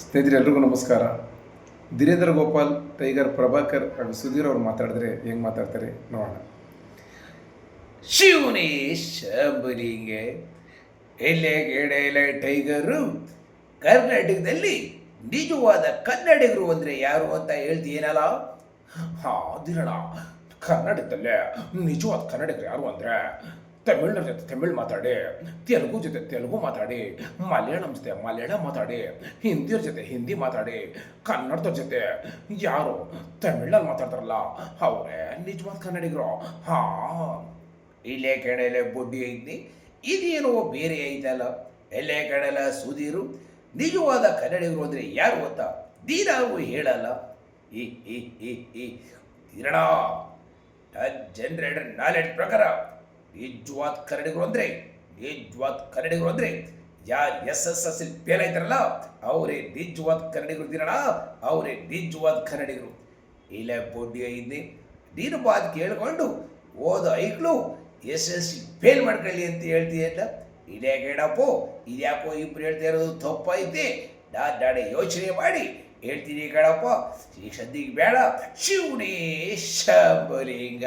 ಸ್ನೇಹಿತರೆಲ್ಲರಿಗೂ ನಮಸ್ಕಾರ. ಧೀರೇಂದ್ರ ಗೋಪಾಲ್, ಟೈಗರ್ ಪ್ರಭಾಕರ್ ಹಾಗೂ ಸುಧೀರ್ ಅವರು ಮಾತಾಡಿದ್ರೆ ಹೆಂಗೆ ಮಾತಾಡ್ತಾರೆ ನೋಡೋಣ. ಶಿವನೇ ಶಂಭುಲಿಂಗೆ ಎಲೆ ಟೈಗರು, ಕರ್ನಾಟಕದಲ್ಲಿ ನಿಜವಾದ ಕನ್ನಡಿಗರು ಅಂದರೆ ಯಾರು ಅಂತ ಹೇಳ್ತೀನಲ್ಲ? ದಿನಣ ಕರ್ನಾಟಕದಲ್ಲೇ ನಿಜವಾದ ಕನ್ನಡಿಗರು ಯಾರು ಅಂದರೆ ತಮಿಳ್ನ ಜೊತೆ ತಮಿಳ್ ಮಾತಾಡಿ, ತೆಲುಗು ಜೊತೆ ತೆಲುಗು ಮಾತಾಡಿ, ಮಲಯಾಳಂ ಜೊತೆ ಮಲಯಾಳಂ ಮಾತಾಡಿ, ಹಿಂದಿಯವ್ರ ಜೊತೆ ಹಿಂದಿ ಮಾತಾಡಿ, ಕನ್ನಡದ ಜೊತೆ ಯಾರು ತಮಿಳಲ್ಲಿ ಮಾತಾಡ್ತಾರಲ್ಲ ಅವರೇ ನಿಜವಾದ ಕನ್ನಡಿಗರು. ಇಲ್ಲೇ ಕಡೆಯಲ್ಲೇ ಬುಡ್ಡಿ ಐತಿ, ಇದೇನೋ ಬೇರೆ ಐತಲ್ಲ. ಎಲ್ಲೇ ಕಡೆಯಲ್ಲ ಸುಧೀರು, ನಿಜವಾದ ಕನ್ನಡಿಗರು ಅಂದರೆ ಯಾರು ಅಂತ ದಿನಾವು ಹೇಳಲ್ಲ. ಈ ಈ ಈ ಈ ಕಿರಣ ಜನರೇಟರ್ ನಾಲೆಡ್ಜ್ ಪ್ರಕಾರ ನಿಜವಾದ ಕನ್ನಡಿಗರು ಅಂದರೆ ಯಾರು SSLC ಫೇಲ್ ಆಯ್ತಾರಲ್ಲ ಅವರೇ ನಿಜವಾದ ಕನ್ನಡಿಗರು. ದಿನಣ ಅವರೇ ನಿಜವಾದ ಕನ್ನಡಿಗರು. ಇಲ್ಲ ಬೊಡ್ಡಿ ಐದ್ನಿ, ನೀನು ಬಾದ್ ಕೇಳಿಕೊಂಡು ಓದೋ ಐಕ್ಳು SSLC ಫೇಲ್ ಮಾಡ್ಕೊಳ್ಳಿ ಅಂತ ಹೇಳ್ತೀಯಲ್ಲ. ಇದೇ ಕೇಳಪ್ಪೋ, ಇದ್ಯಾಕೋ ಇಬ್ರು ಹೇಳ್ತಾ ಇರೋದು ತಪ್ಪೈತೆ. ನಾಳೆ ಯೋಚನೆ ಮಾಡಿ ಹೇಳ್ತೀನಿ ಕೇಳಪ್ಪ. ಈ ಸದ್ಯಕ್ಕೆ ಬೇಡ. ಶಿವನೇ ಶಂಭುಲಿಂಗ.